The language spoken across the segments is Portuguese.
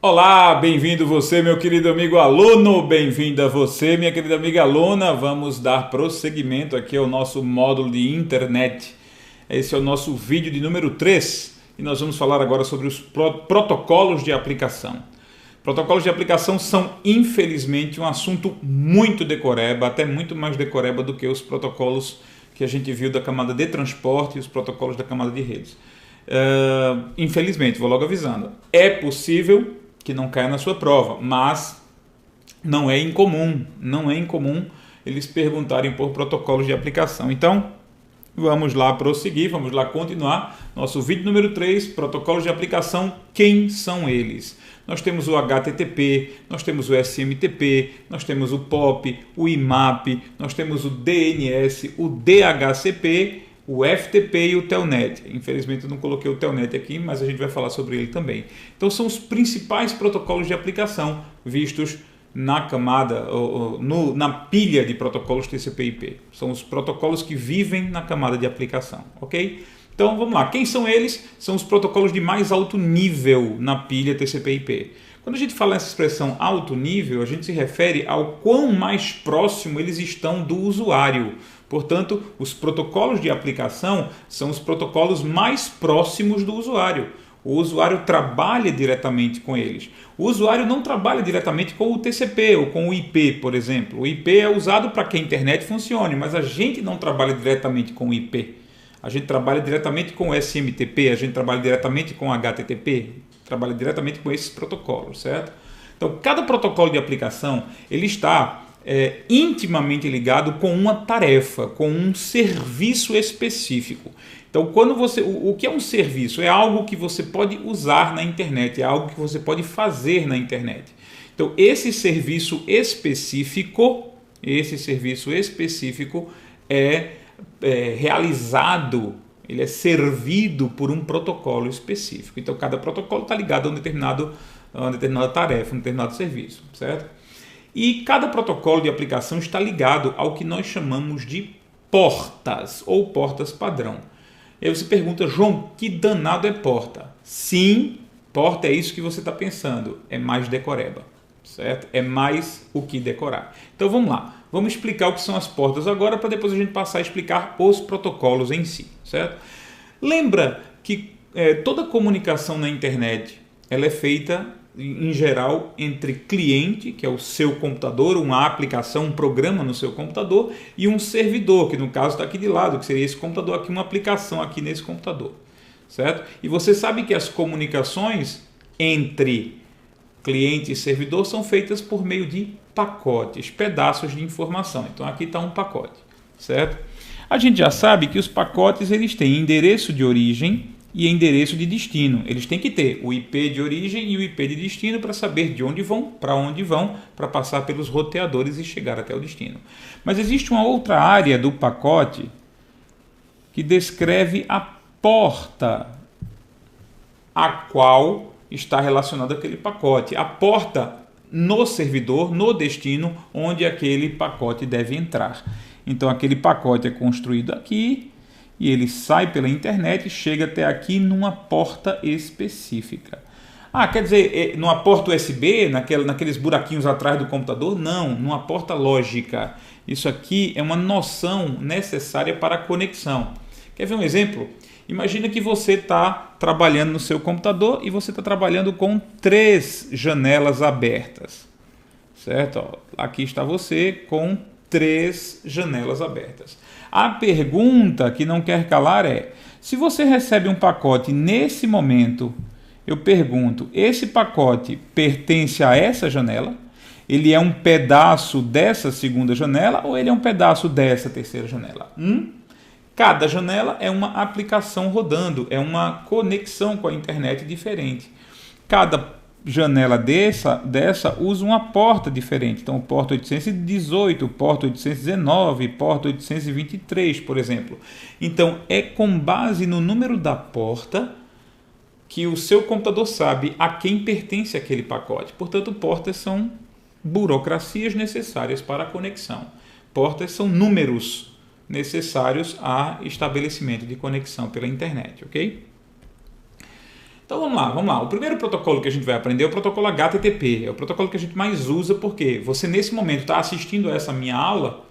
Olá, bem-vindo você, meu querido amigo aluno, bem-vinda você, minha querida amiga aluna. Vamos dar prosseguimento aqui ao nosso módulo de internet. Esse é o nosso vídeo de número 3 e nós vamos falar agora sobre os protocolos de aplicação. Protocolos de aplicação são, infelizmente, um assunto muito decoreba, até muito mais decoreba do que os protocolos que a gente viu da camada de transporte e os protocolos da camada de redes. Infelizmente, vou logo avisando, é possível que não caia na sua prova, mas não é incomum eles perguntarem por protocolos de aplicação. Então, vamos lá prosseguir, vamos lá continuar. Nosso vídeo número 3, protocolos de aplicação, quem são eles? Nós temos o HTTP, nós temos o SMTP, nós temos o POP, o IMAP, nós temos o DNS, o DHCP, o FTP e o Telnet. Infelizmente eu não coloquei o Telnet aqui, mas a gente vai falar sobre ele também. Então são os principais protocolos de aplicação vistos na camada, na pilha de protocolos TCP/IP. São os protocolos que vivem na camada de aplicação, ok? Então vamos lá, quem são eles? São os protocolos de mais alto nível na pilha TCP/IP. Quando a gente fala nessa expressão alto nível, a gente se refere ao quão mais próximo eles estão do usuário. Portanto, os protocolos de aplicação são os protocolos mais próximos do usuário. O usuário trabalha diretamente com eles. O usuário não trabalha diretamente com o TCP ou com o IP, por exemplo. O IP é usado para que a internet funcione, mas a gente não trabalha diretamente com o IP. A gente trabalha diretamente com o SMTP, a gente trabalha diretamente com o HTTP, trabalha diretamente com esses protocolos, certo? Então, cada protocolo de aplicação ele está intimamente ligado com uma tarefa, com um serviço específico. Então, o que é um serviço? É algo que você pode usar na internet, é algo que você pode fazer na internet. Então, esse serviço específico é realizado, ele é servido por um protocolo específico. Então, cada protocolo está ligado a uma determinada tarefa, um determinado serviço, certo? E cada protocolo de aplicação está ligado ao que nós chamamos de portas ou portas padrão. E aí você pergunta, João, que danado é porta? Sim, porta é isso que você está pensando, é mais decoreba, certo? É mais o que decorar. Então vamos lá, vamos explicar o que são as portas agora para depois a gente passar a explicar os protocolos em si, certo? Lembra que toda comunicação na internet ela é feita em geral entre cliente, que é o seu computador, uma aplicação, um programa no seu computador, e um servidor, que no caso está aqui de lado, que seria esse computador aqui, uma aplicação aqui nesse computador, certo? E você sabe que as comunicações entre cliente e servidor são feitas por meio de pacotes, pedaços de informação. Então aqui está um pacote, certo? A gente já sabe que os pacotes eles têm endereço de origem e endereço de destino. Eles têm que ter o IP de origem e o IP de destino para saber de onde vão, para passar pelos roteadores e chegar até o destino. Mas existe uma outra área do pacote que descreve a porta a qual está relacionado aquele pacote. A porta no servidor, no destino, onde aquele pacote deve entrar. Então aquele pacote é construído aqui, e ele sai pela internet e chega até aqui numa porta específica. Quer dizer, numa porta USB, naqueles buraquinhos atrás do computador? Não, numa porta lógica. Isso aqui é uma noção necessária para a conexão. Quer ver um exemplo? Imagina que você está trabalhando no seu computador e você está trabalhando com 3 janelas abertas. Certo? Aqui está você com 3 janelas abertas. A pergunta que não quer calar é, se você recebe um pacote nesse momento, eu pergunto, esse pacote pertence a essa janela? Ele é um pedaço dessa segunda janela ou ele é um pedaço dessa terceira janela? Cada janela é uma aplicação rodando, é uma conexão com a internet diferente. Cada janela dessa usa uma porta diferente. Então, porta 818, porta 819, porta 823, por exemplo. Então, é com base no número da porta que o seu computador sabe a quem pertence aquele pacote. Portanto, portas são burocracias necessárias para a conexão. Portas são números necessários a estabelecimento de conexão pela internet, ok? Então vamos lá. O primeiro protocolo que a gente vai aprender é o protocolo HTTP. É o protocolo que a gente mais usa porque você nesse momento está assistindo a essa minha aula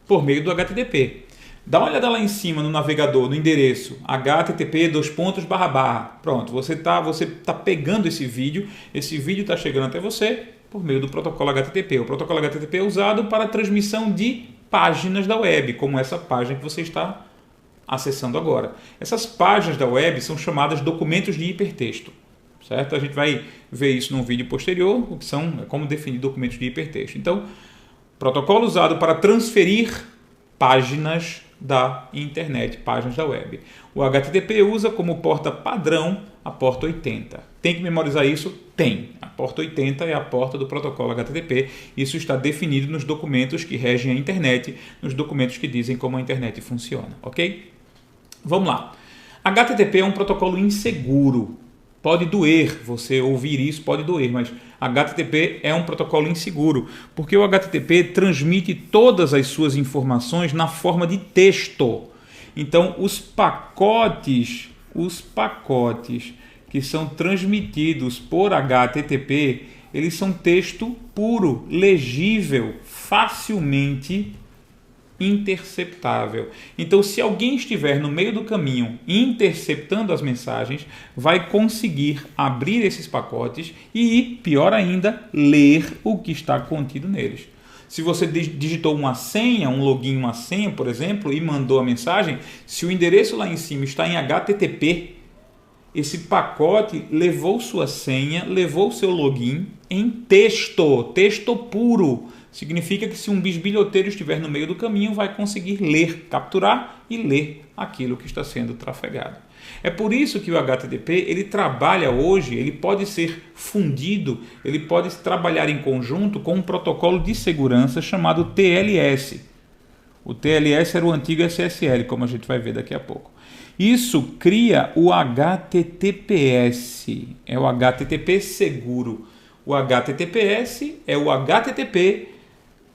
por meio do HTTP. Dá uma olhada lá em cima no navegador, no endereço http://. Pronto, você tá pegando esse vídeo está chegando até você por meio do protocolo HTTP. O protocolo HTTP é usado para a transmissão de páginas da web, como essa página que você está acessando agora. Essas páginas da web são chamadas documentos de hipertexto, certo? A gente vai ver isso num vídeo posterior, o que são, como definir documentos de hipertexto. Então, protocolo usado para transferir páginas da internet, páginas da web. O HTTP usa como porta padrão a porta 80. Tem que memorizar isso? Tem. A porta 80 é a porta do protocolo HTTP. Isso está definido nos documentos que regem a internet, nos documentos que dizem como a internet funciona, ok? Vamos lá. HTTP é um protocolo inseguro. Pode doer, você ouvir isso pode doer, mas HTTP é um protocolo inseguro, porque o HTTP transmite todas as suas informações na forma de texto. Então, os pacotes que são transmitidos por HTTP, eles são texto puro, legível, facilmente interceptável. Então, se alguém estiver no meio do caminho interceptando as mensagens, vai conseguir abrir esses pacotes e, pior ainda, ler o que está contido neles. Se você digitou uma senha, um login, uma senha, por exemplo, e mandou a mensagem, se o endereço lá em cima está em HTTP, esse pacote levou sua senha, levou seu login em texto puro. Significa que se um bisbilhoteiro estiver no meio do caminho, vai conseguir ler, capturar e ler aquilo que está sendo trafegado. É por isso que o HTTP, ele trabalha hoje, ele pode ser fundido, ele pode trabalhar em conjunto com um protocolo de segurança chamado TLS. O TLS era o antigo SSL, como a gente vai ver daqui a pouco. Isso cria o HTTPS, é o HTTP seguro. O HTTPS é o HTTP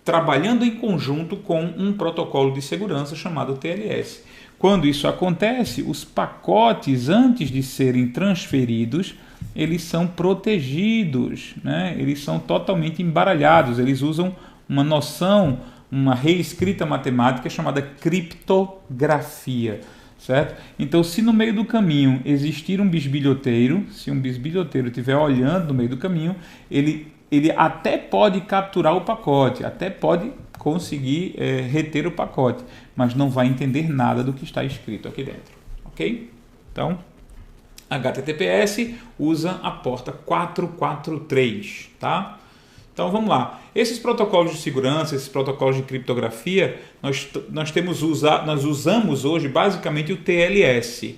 trabalhando em conjunto com um protocolo de segurança chamado TLS. Quando isso acontece, os pacotes, antes de serem transferidos, eles são protegidos, né? Eles são totalmente embaralhados, eles usam uma noção, uma reescrita matemática chamada criptografia, certo? Então, se no meio do caminho existir um bisbilhoteiro, se um bisbilhoteiro estiver olhando no meio do caminho, ele até pode capturar o pacote, até pode conseguir reter o pacote, mas não vai entender nada do que está escrito aqui dentro, ok? Então, HTTPS usa a porta 443, tá? Então vamos lá. Esses protocolos de segurança, esses protocolos de criptografia, nós usamos hoje basicamente o TLS,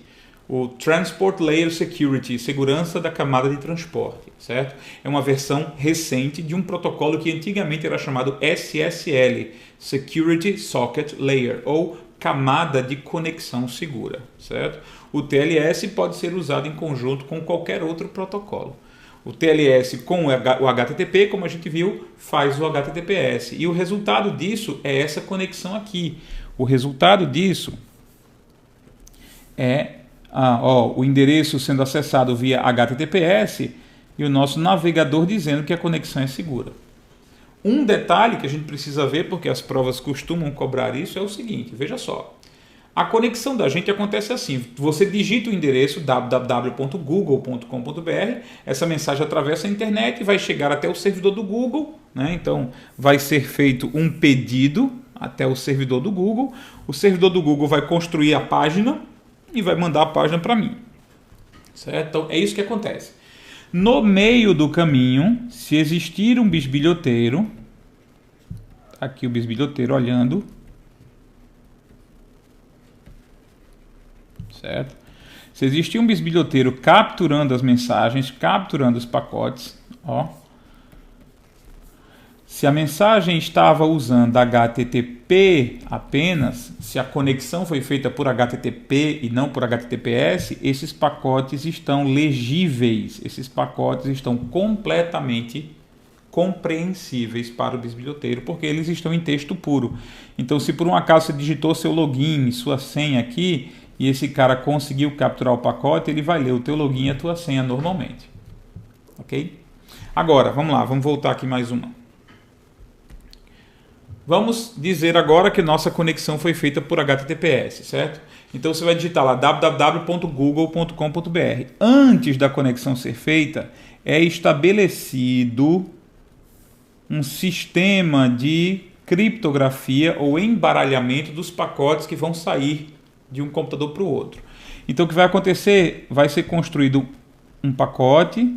o Transport Layer Security, segurança da camada de transporte, certo? É uma versão recente de um protocolo que antigamente era chamado SSL, Security Socket Layer, ou camada de conexão segura, certo? O TLS pode ser usado em conjunto com qualquer outro protocolo. O TLS com o HTTP, como a gente viu, faz o HTTPS. E o resultado disso é essa conexão aqui. O resultado disso é o endereço sendo acessado via HTTPS e o nosso navegador dizendo que a conexão é segura. Um detalhe que a gente precisa ver, porque as provas costumam cobrar isso, é o seguinte, veja só. A conexão da gente acontece assim, você digita o endereço www.google.com.br, essa mensagem atravessa a internet e vai chegar até o servidor do Google, né? Então vai ser feito um pedido até o servidor do Google, o servidor do Google vai construir a página e vai mandar a página para mim, certo? Então é isso que acontece. No meio do caminho, se existir um bisbilhoteiro, aqui o bisbilhoteiro olhando, certo? Se existir um bisbilhoteiro capturando as mensagens, capturando os pacotes, se a mensagem estava usando HTTP apenas, se a conexão foi feita por HTTP e não por HTTPS, esses pacotes estão legíveis, esses pacotes estão completamente compreensíveis para o bisbilhoteiro, porque eles estão em texto puro. Então, se por um acaso você digitou seu login, sua senha aqui, e esse cara conseguiu capturar o pacote, ele vai ler o teu login e a tua senha normalmente. Ok? Agora, vamos lá, vamos voltar aqui mais uma. Vamos dizer agora que nossa conexão foi feita por HTTPS, certo? Então você vai digitar lá www.google.com.br. Antes da conexão ser feita, é estabelecido um sistema de criptografia ou embaralhamento dos pacotes que vão sair de um computador para o outro. Então o que vai acontecer? Vai ser construído um pacote,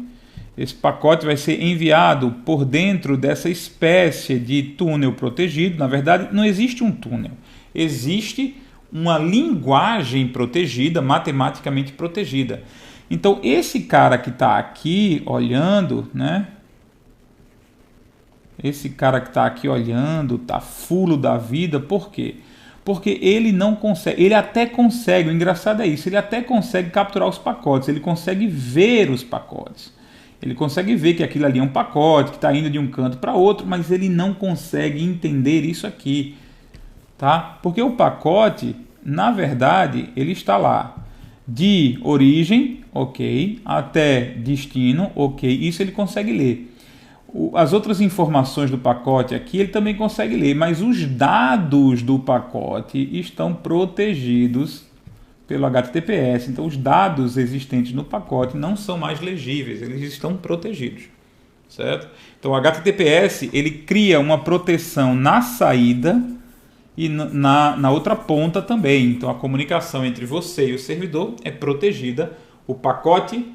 esse pacote vai ser enviado por dentro dessa espécie de túnel protegido. Na verdade, não existe um túnel, existe uma linguagem protegida, matematicamente protegida. Então esse cara que está aqui olhando, né? Esse cara que está aqui olhando, está fulo da vida, por quê? Porque ele não consegue, ele até consegue, o engraçado é isso, ele até consegue capturar os pacotes, ele consegue ver os pacotes. Ele consegue ver que aquilo ali é um pacote, que está indo de um canto para outro, mas ele não consegue entender isso aqui, tá? Porque o pacote, na verdade, ele está lá de origem, ok, até destino, ok, isso ele consegue ler. As outras informações do pacote aqui ele também consegue ler, mas os dados do pacote estão protegidos pelo HTTPS. Então os dados existentes no pacote não são mais legíveis, eles estão protegidos, certo? Então o HTTPS ele cria uma proteção na saída e na outra ponta também. Então a comunicação entre você e o servidor é protegida, o pacote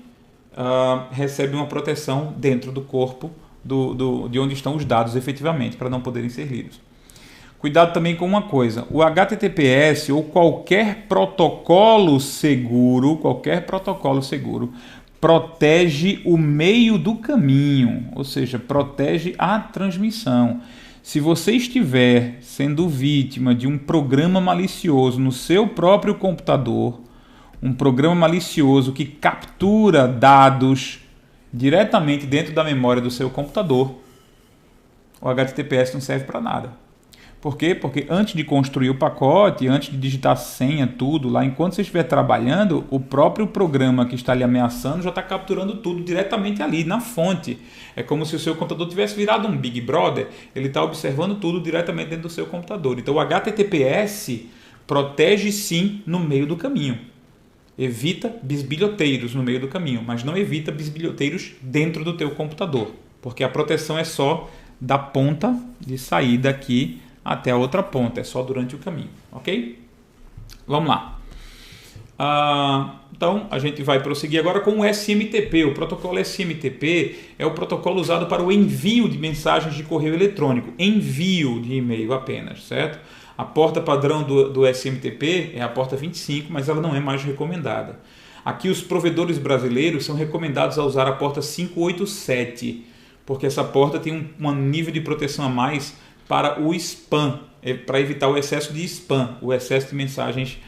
recebe uma proteção dentro do corpo de onde estão os dados efetivamente, para não poderem ser lidos. Cuidado também com uma coisa, o HTTPS ou qualquer protocolo seguro protege o meio do caminho, ou seja, protege a transmissão. Se você estiver sendo vítima de um programa malicioso no seu próprio computador, um programa malicioso que captura dados diretamente dentro da memória do seu computador, o HTTPS não serve para nada. Por quê? Porque antes de construir o pacote, antes de digitar senha, tudo lá, enquanto você estiver trabalhando, o próprio programa que está lhe ameaçando já está capturando tudo diretamente ali, na fonte. É como se o seu computador tivesse virado um Big Brother, ele está observando tudo diretamente dentro do seu computador. Então o HTTPS protege sim no meio do caminho. Evita bisbilhoteiros no meio do caminho, mas não evita bisbilhoteiros dentro do teu computador, porque a proteção é só da ponta de saída aqui até a outra ponta, é só durante o caminho, ok? Vamos lá. Então a gente vai prosseguir agora com o SMTP. O protocolo SMTP é o protocolo usado para o envio de mensagens de correio eletrônico, envio de e-mail apenas, certo? A porta padrão do SMTP é a porta 25, mas ela não é mais recomendada. Aqui os provedores brasileiros são recomendados a usar a porta 587, porque essa porta tem um nível de proteção a mais para o spam, para evitar o excesso de spam, o excesso de mensagens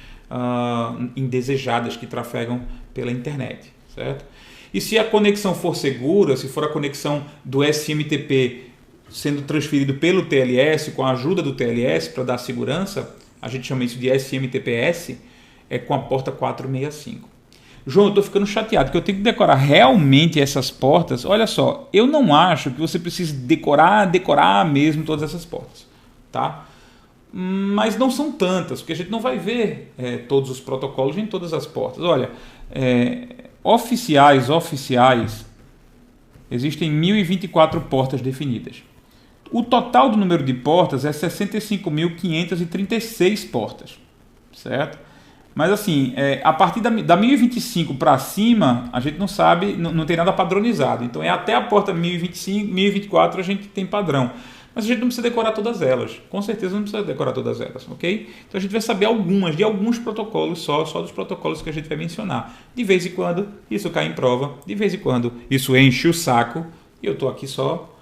indesejadas que trafegam pela internet, certo? E se a conexão for segura, se for a conexão do SMTP sendo transferido pelo TLS, com a ajuda do TLS para dar segurança, a gente chama isso de SMTPS, é com a porta 465. João, eu estou ficando chateado, porque eu tenho que decorar realmente essas portas. Olha só, eu não acho que você precise decorar mesmo todas essas portas, tá? Mas não são tantas, porque a gente não vai ver todos os protocolos em todas as portas. Olha, oficiais, existem 1024 portas definidas. O total do número de portas é 65.536 portas, certo? Mas assim, a partir da 1025 para cima, a gente não sabe, não tem nada padronizado. Então é até a porta 1025, 1024 a gente tem padrão. Mas a gente não precisa decorar todas elas. Com certeza não precisa decorar todas elas, ok? Então a gente vai saber de alguns protocolos só dos protocolos que a gente vai mencionar. De vez em quando isso cai em prova, de vez em quando isso enche o saco. E eu estou aqui só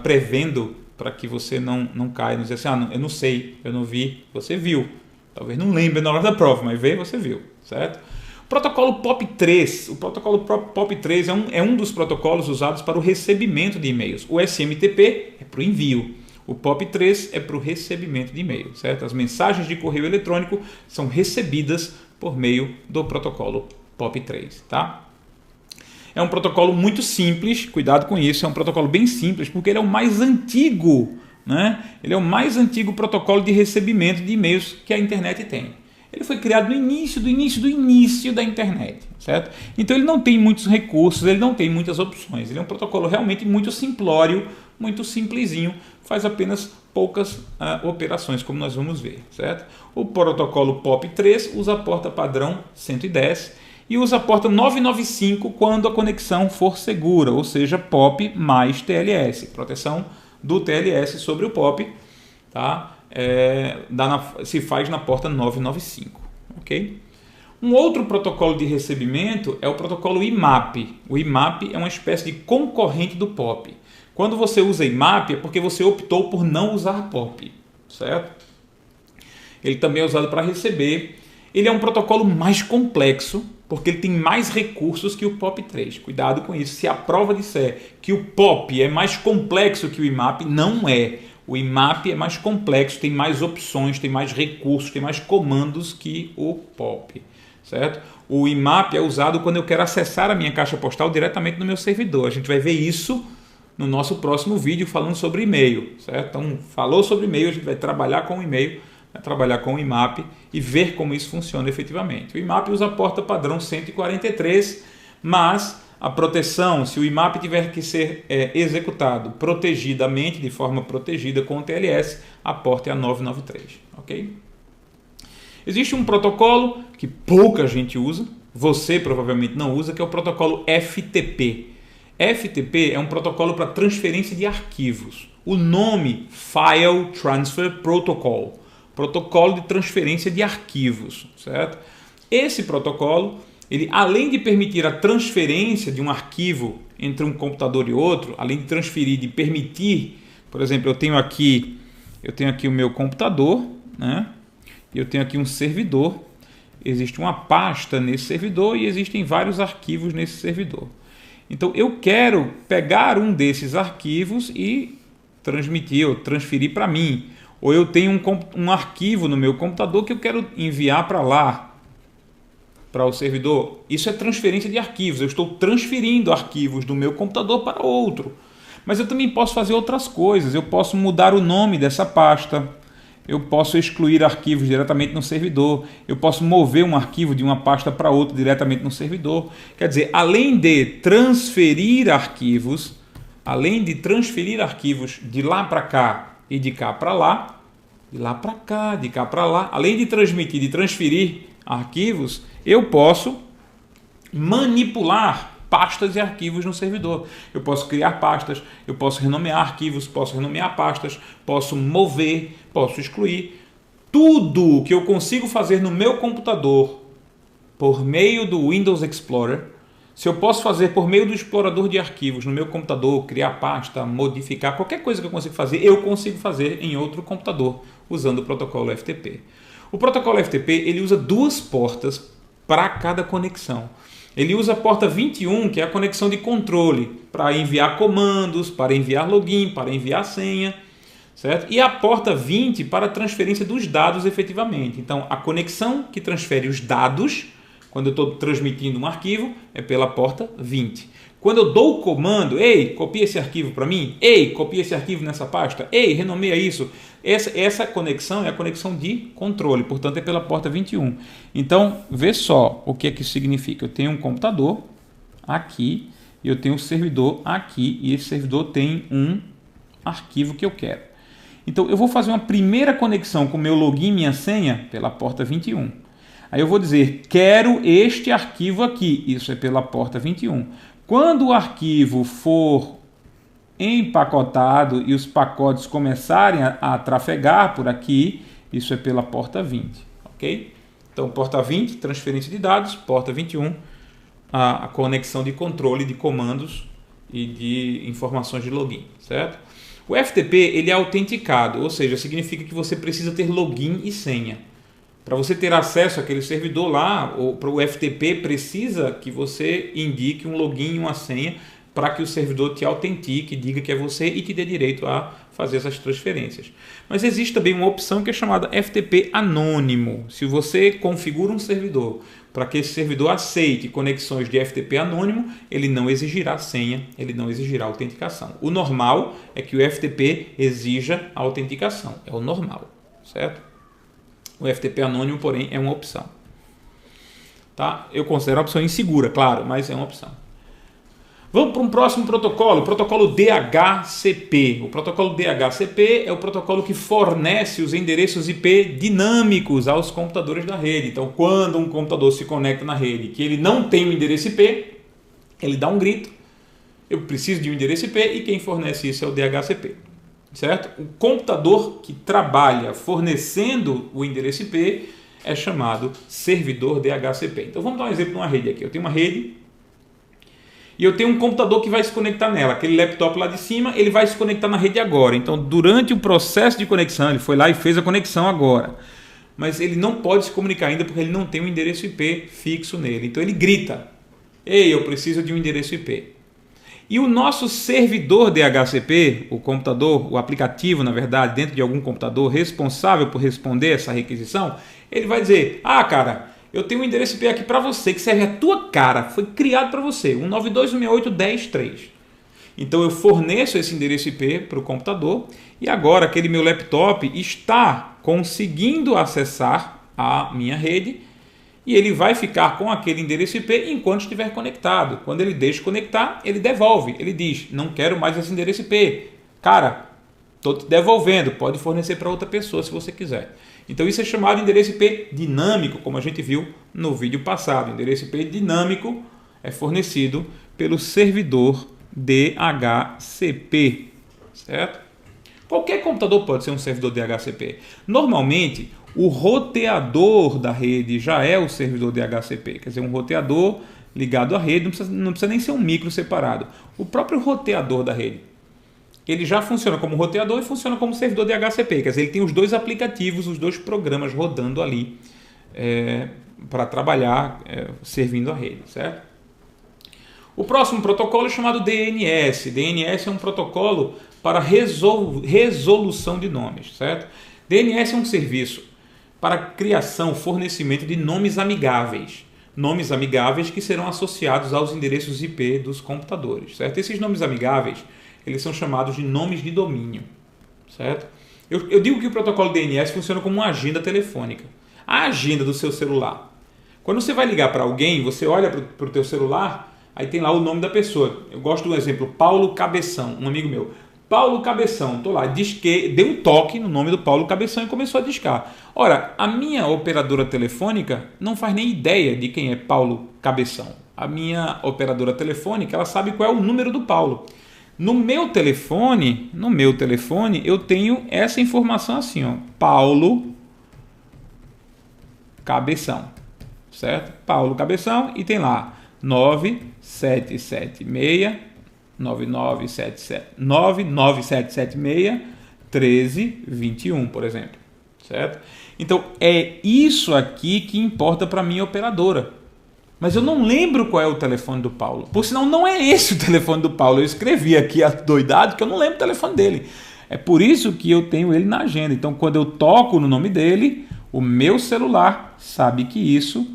prevendo para que você não caia, não dizer assim, eu não sei, eu não vi, você viu. Talvez não lembre na hora da prova, mas veio, você viu, certo? O protocolo POP3, o protocolo POP3 é um dos protocolos usados para o recebimento de e-mails. O SMTP é para o envio, o POP3 é para o recebimento de e-mail, certo? As mensagens de correio eletrônico são recebidas por meio do protocolo POP3, tá? É um protocolo muito simples, cuidado com isso, é um protocolo bem simples, porque ele é o mais antigo, né? Ele é o mais antigo protocolo de recebimento de e-mails que a internet tem. Ele foi criado no início da internet, certo? Então ele não tem muitos recursos, ele não tem muitas opções. Ele é um protocolo realmente muito simplório, muito simplesinho, faz apenas poucas operações, como nós vamos ver, certo? O protocolo POP3 usa a porta padrão 110 e usa a porta 995 quando a conexão for segura, ou seja, POP mais TLS, proteção do TLS sobre o POP, tá? Se faz na porta 995, ok? Um outro protocolo de recebimento é o protocolo IMAP. O IMAP é uma espécie de concorrente do POP. Quando você usa IMAP é porque você optou por não usar POP, certo? Ele também é usado para receber. Ele é um protocolo mais complexo, porque ele tem mais recursos que o POP3. Cuidado com isso. Se a prova disser que o POP é mais complexo que o IMAP, não é. O IMAP é mais complexo, tem mais opções, tem mais recursos, tem mais comandos que o POP, certo? O IMAP é usado quando eu quero acessar a minha caixa postal diretamente no meu servidor. A gente vai ver isso no nosso próximo vídeo falando sobre e-mail, certo? Então, falou sobre e-mail, a gente vai trabalhar com o e-mail, vai trabalhar com o IMAP e ver como isso funciona efetivamente. O IMAP usa a porta padrão 143, mas a proteção, se o IMAP tiver que ser executado protegidamente, de forma protegida com o TLS, a porta é a 993, ok? Existe um protocolo que pouca gente usa, você provavelmente não usa, que é o protocolo FTP. FTP é um protocolo para transferência de arquivos. O nome, File Transfer Protocol, protocolo de transferência de arquivos, certo? Esse protocolo, ele, além de permitir a transferência de um arquivo entre um computador e outro, além de transferir, de permitir, por exemplo, eu tenho aqui o meu computador, né? Eu tenho aqui um servidor, existe uma pasta nesse servidor e existem vários arquivos nesse servidor. Então eu quero pegar um desses arquivos e transmitir ou transferir para mim. Ou eu tenho um arquivo no meu computador que eu quero enviar para lá, para o servidor. Isso é transferência de arquivos. Eu estou transferindo arquivos do meu computador para outro. Mas eu também posso fazer outras coisas. Eu posso mudar o nome dessa pasta. Eu posso excluir arquivos diretamente no servidor. Eu posso mover um arquivo de uma pasta para outra diretamente no servidor. Quer dizer, além de transferir arquivos de lá para cá e de cá para lá, de lá para cá, de cá para lá, além de transmitir, de transferir arquivos, eu posso manipular pastas e arquivos no servidor. Eu posso criar pastas, eu posso renomear arquivos, posso renomear pastas, posso mover, posso excluir. Tudo que eu consigo fazer no meu computador por meio do Windows Explorer, se eu posso fazer por meio do explorador de arquivos no meu computador, criar pasta, modificar, qualquer coisa que eu consigo fazer, eu consigo fazer em outro computador usando o protocolo FTP. O protocolo FTP ele usa duas portas para cada conexão. Ele usa a porta 21, que é a conexão de controle, para enviar comandos, para enviar login, para enviar senha, certo? E a porta 20 para a transferência dos dados efetivamente. Então, a conexão que transfere os dados, quando eu estou transmitindo um arquivo, é pela porta 20. Quando eu dou o comando, ei, copia esse arquivo para mim, ei, copia esse arquivo nessa pasta, ei, renomeia isso. Essa conexão é a conexão de controle, portanto é pela porta 21. Então, vê só o que é que isso significa. Eu tenho um computador aqui, e eu tenho um servidor aqui, e esse servidor tem um arquivo que eu quero. Então, eu vou fazer uma primeira conexão com o meu login e minha senha pela porta 21. Aí eu vou dizer, quero este arquivo aqui, isso é pela porta 21. Quando o arquivo for empacotado e os pacotes começarem a trafegar por aqui, isso é pela porta 20, ok? Então, porta 20, transferência de dados, porta 21, a conexão de controle de comandos e de informações de login, certo? O FTP ele é autenticado, ou seja, significa que você precisa ter login e senha. Para você ter acesso àquele servidor lá, o FTP precisa que você indique um login e uma senha para que o servidor te autentique, diga que é você e te dê direito a fazer essas transferências. Mas existe também uma opção que é chamada FTP anônimo. Se você configura um servidor para que esse servidor aceite conexões de FTP anônimo, ele não exigirá senha, ele não exigirá autenticação. O normal é que o FTP exija a autenticação, é o normal, certo? O FTP anônimo, porém, é uma opção. Tá? Eu considero a opção insegura, claro, mas é uma opção. Vamos para um próximo protocolo, o protocolo DHCP. O protocolo DHCP é o protocolo que fornece os endereços IP dinâmicos aos computadores da rede. Então, quando um computador se conecta na rede que ele não tem o endereço IP, ele dá um grito, eu preciso de um endereço IP, e quem fornece isso é o DHCP. Certo? O computador que trabalha fornecendo o endereço IP é chamado servidor DHCP. Então, vamos dar um exemplo de uma rede aqui. Eu tenho uma rede e eu tenho um computador que vai se conectar nela. Aquele laptop lá de cima, ele vai se conectar na rede agora. Então, durante o processo de conexão, ele foi lá e fez a conexão agora. Mas ele não pode se comunicar ainda porque ele não tem um endereço IP fixo nele. Então, ele grita: ei, eu preciso de um endereço IP. E o nosso servidor DHCP, o computador, o aplicativo, na verdade, dentro de algum computador responsável por responder essa requisição, ele vai dizer: ah, cara, eu tenho um endereço IP aqui para você, que serve a tua cara, foi criado para você, 192.168.10.3. Então eu forneço esse endereço IP para o computador e agora aquele meu laptop está conseguindo acessar a minha rede e ele vai ficar com aquele endereço IP enquanto estiver conectado. Quando ele deixa conectar, ele devolve, ele diz: não quero mais esse endereço IP. Cara, estou te devolvendo, pode fornecer para outra pessoa se você quiser. Então isso é chamado de endereço IP dinâmico, como a gente viu no vídeo passado. O endereço IP dinâmico é fornecido pelo servidor DHCP, certo? Qualquer computador pode ser um servidor DHCP. Normalmente, o roteador da rede já é o servidor DHCP, quer dizer, um roteador ligado à rede, não precisa nem ser um micro separado. O próprio roteador da rede, ele já funciona como roteador e funciona como servidor DHCP, quer dizer, ele tem os dois aplicativos, os dois programas rodando ali para trabalhar servindo a rede, certo? O próximo protocolo é chamado DNS. DNS é um protocolo para resolução de nomes, certo? DNS é um serviço para criação, fornecimento de nomes amigáveis. Nomes amigáveis que serão associados aos endereços IP dos computadores, certo? Esses nomes amigáveis, eles são chamados de nomes de domínio, certo? Eu digo que o protocolo DNS funciona como uma agenda telefônica. A agenda do seu celular. Quando você vai ligar para alguém, você olha para o teu celular, aí tem lá o nome da pessoa. Eu gosto do exemplo, Paulo Cabeção, um amigo meu. Paulo Cabeção, estou lá, dei um toque no nome do Paulo Cabeção e começou a discar. Ora, a minha operadora telefônica não faz nem ideia de quem é Paulo Cabeção. A minha operadora telefônica, ela sabe qual é o número do Paulo. No meu telefone, eu tenho essa informação assim, ó, Paulo Cabeção, certo? Paulo Cabeção, e tem lá 99776, por exemplo, certo? Então é isso aqui que importa para minha operadora. Mas eu não lembro qual é o telefone do Paulo. Por sinal, não é esse o telefone do Paulo. Eu escrevi aqui adoidado que eu não lembro o telefone dele. É por isso que eu tenho ele na agenda. Então, quando eu toco no nome dele, o meu celular sabe que isso,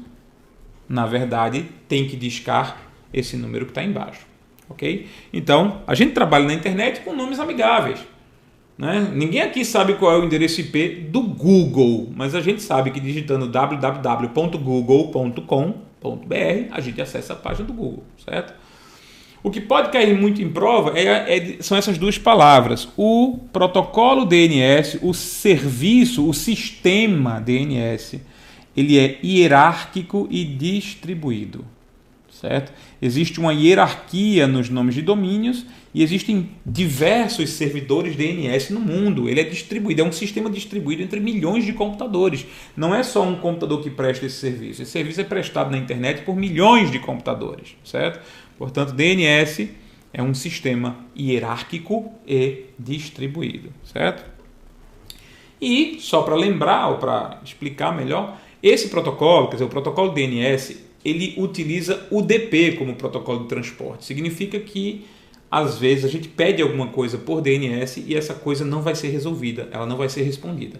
na verdade, tem que discar esse número que está embaixo. Ok? Então, a gente trabalha na internet com nomes amigáveis. Né? Ninguém aqui sabe qual é o endereço IP do Google, mas a gente sabe que digitando www.google.com.br a gente acessa a página do Google, certo? O que pode cair muito em prova são essas duas palavras. O protocolo DNS, o serviço, o sistema DNS, ele é hierárquico e distribuído, certo? Existe uma hierarquia nos nomes de domínios e existem diversos servidores DNS no mundo. Ele é distribuído, é um sistema distribuído entre milhões de computadores. Não é só um computador que presta esse serviço. Esse serviço é prestado na internet por milhões de computadores, certo? Portanto, DNS é um sistema hierárquico e distribuído, certo? E, só para lembrar ou para explicar melhor, esse protocolo, quer dizer, o protocolo DNS, ele utiliza UDP como protocolo de transporte. Significa que, às vezes, a gente pede alguma coisa por DNS e essa coisa não vai ser resolvida, ela não vai ser respondida.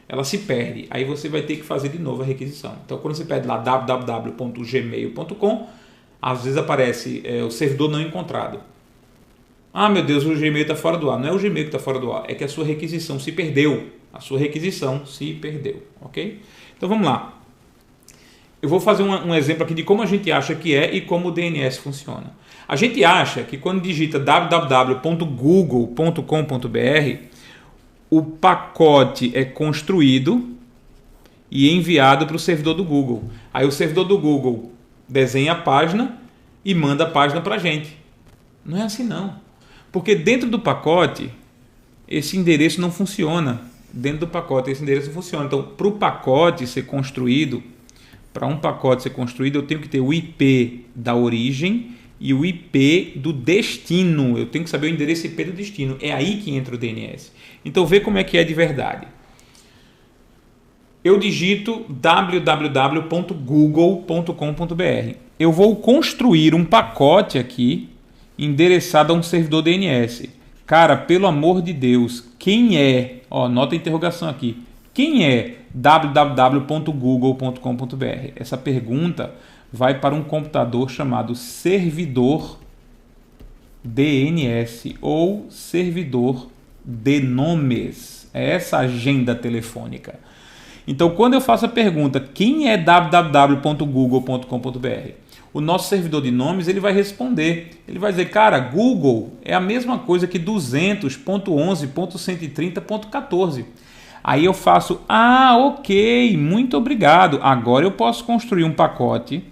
Ela se perde, aí você vai ter que fazer de novo a requisição. Então, quando você pede lá www.gmail.com, às vezes aparece o servidor não encontrado. Ah, meu Deus, o Gmail está fora do ar. Não é o Gmail que está fora do ar, é que a sua requisição se perdeu. A sua requisição se perdeu, ok? Então, vamos lá. Eu vou fazer um exemplo aqui de como a gente acha que é e como o DNS funciona. A gente acha que quando digita www.google.com.br, o pacote é construído e enviado para o servidor do Google. Aí o servidor do Google desenha a página e manda a página para a gente. Não é assim não. Porque dentro do pacote, esse endereço não funciona. Dentro do pacote, esse endereço não funciona. Então, para o pacote ser construído, eu tenho que ter o IP da origem e o IP do destino. Eu tenho que saber o endereço IP do destino. É aí que entra o DNS. Então, vê como é que é de verdade. Eu digito www.google.com.br. Eu vou construir um pacote aqui endereçado a um servidor DNS. Cara, pelo amor de Deus, quem é? Ó, nota a interrogação aqui. Quem é www.google.com.br? Essa pergunta vai para um computador chamado servidor DNS ou servidor de nomes. É essa agenda telefônica. Então, quando eu faço a pergunta, quem é www.google.com.br? O nosso servidor de nomes ele vai responder. Ele vai dizer, cara, Google é a mesma coisa que 200.11.130.14. Aí eu faço, ok, muito obrigado. Agora eu posso construir um pacote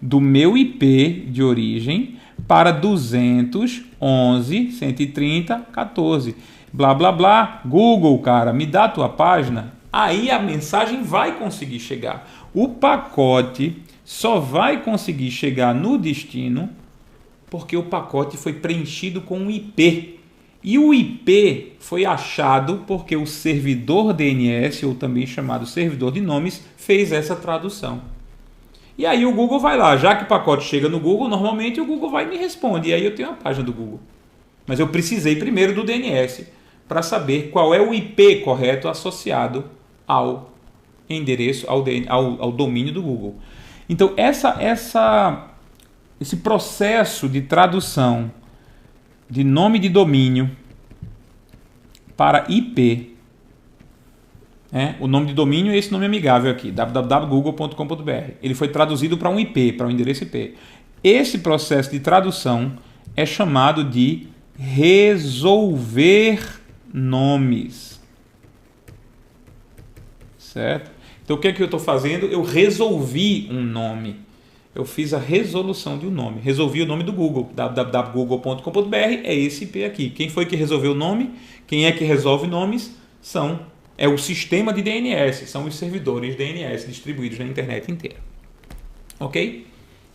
do meu IP de origem para 211.130.14. Blá, blá, blá. Google, cara, me dá a tua página. Aí a mensagem vai conseguir chegar. O pacote só vai conseguir chegar no destino porque o pacote foi preenchido com um IP. E o IP foi achado porque o servidor DNS, ou também chamado servidor de nomes, fez essa tradução. E aí o Google vai lá, já que o pacote chega no Google, normalmente o Google vai e me responde. E aí eu tenho a página do Google. Mas eu precisei primeiro do DNS para saber qual é o IP correto associado ao endereço, ao domínio do Google. Então, esse processo de tradução de nome de domínio para IP, o nome de domínio é esse nome amigável aqui, www.google.com.br. Ele foi traduzido para um IP, para um endereço IP. Esse processo de tradução é chamado de resolver nomes. Certo? Então, o que é que eu estou fazendo? Eu resolvi um nome. Eu fiz a resolução de um nome. Resolvi o nome do Google. www.google.com.br é esse IP aqui. Quem foi que resolveu o nome? Quem é que resolve nomes? É o sistema de DNS. São os servidores DNS distribuídos na internet inteira. Ok?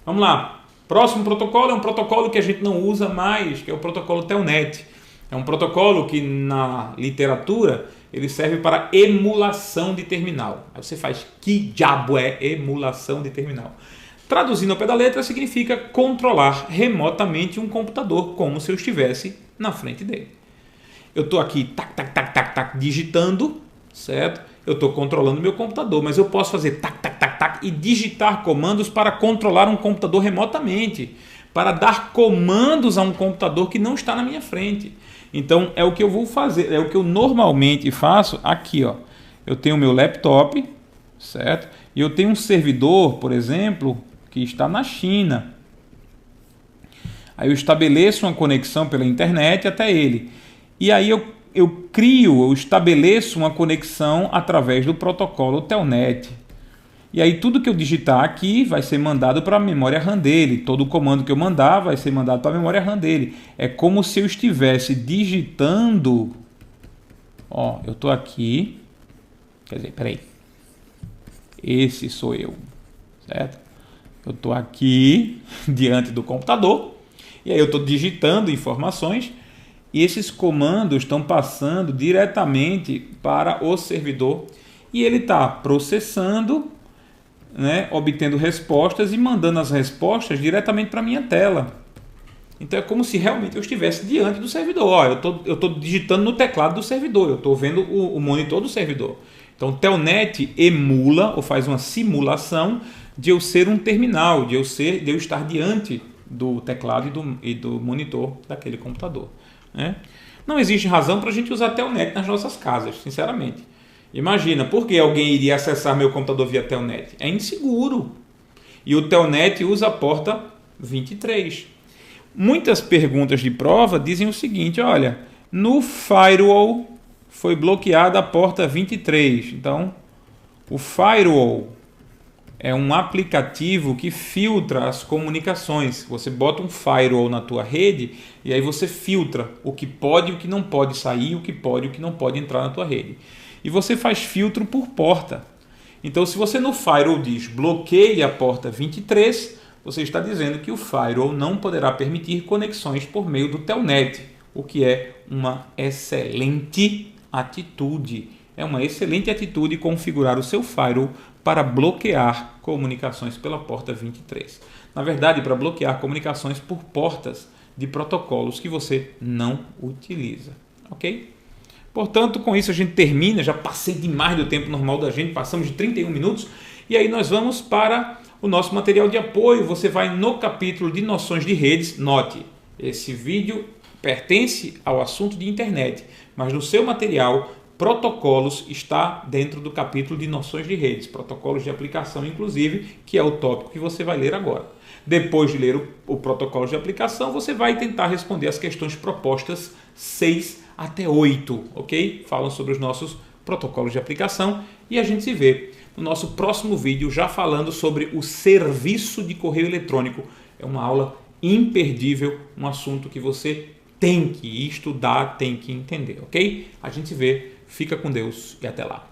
Vamos lá. Próximo protocolo é um protocolo que a gente não usa mais, que é o protocolo Telnet. É um protocolo que na literatura ele serve para emulação de terminal. Aí você faz, que diabo é emulação de terminal? Traduzindo ao pé da letra, significa controlar remotamente um computador, como se eu estivesse na frente dele. Eu estou aqui, digitando, certo? Eu estou controlando meu computador, mas eu posso fazer e digitar comandos para controlar um computador remotamente, para dar comandos a um computador que não está na minha frente. Então, é o que eu vou fazer, é o que eu normalmente faço aqui, ó. Eu tenho o meu laptop, certo? E eu tenho um servidor, por exemplo, que está na China. Aí eu estabeleço uma conexão pela internet até ele. E aí eu estabeleço uma conexão através do protocolo Telnet. E aí tudo que eu digitar aqui vai ser mandado para a memória RAM dele. Todo comando que eu mandar vai ser mandado para a memória RAM dele. É como se eu estivesse digitando. Ó, eu estou aqui. Quer dizer, peraí. Esse sou eu, certo? Eu estou aqui diante do computador. E aí eu estou digitando informações. E esses comandos estão passando diretamente para o servidor. E ele está processando né, obtendo respostas e mandando as respostas diretamente para a minha tela. Então é como se realmente eu estivesse diante do servidor. Ó, eu estou digitando no teclado do servidor, eu estou vendo o monitor do servidor. Então o Telnet emula ou faz uma simulação de eu ser um terminal, de eu estar diante do teclado e do monitor daquele computador, né? Não existe razão para a gente usar Telnet nas nossas casas, sinceramente. Imagina, por que alguém iria acessar meu computador via Telnet? É inseguro. E o Telnet usa a porta 23. Muitas perguntas de prova dizem o seguinte, olha, no firewall foi bloqueada a porta 23. Então, o firewall é um aplicativo que filtra as comunicações. Você bota um firewall na tua rede e aí você filtra o que pode e o que não pode sair, o que pode e o que não pode entrar na tua rede. E você faz filtro por porta. Então, se você no firewall diz bloqueie a porta 23, você está dizendo que o firewall não poderá permitir conexões por meio do Telnet, o que é uma excelente atitude. É uma excelente atitude configurar o seu firewall para bloquear comunicações pela porta 23. Na verdade, para bloquear comunicações por portas de protocolos que você não utiliza. Ok? Portanto, com isso a gente termina. Já passei demais do tempo normal da gente, passamos de 31 minutos. E aí nós vamos para o nosso material de apoio. Você vai no capítulo de noções de redes. Note, esse vídeo pertence ao assunto de internet, mas no seu material protocolos está dentro do capítulo de noções de redes, protocolos de aplicação inclusive, que é o tópico que você vai ler agora. Depois de ler o protocolo de aplicação, você vai tentar responder as questões propostas 6 até 8, ok? Falam sobre os nossos protocolos de aplicação e a gente se vê no nosso próximo vídeo já falando sobre o serviço de correio eletrônico. É uma aula imperdível, um assunto que você tem que estudar, tem que entender, ok? A gente se vê, fica com Deus e até lá.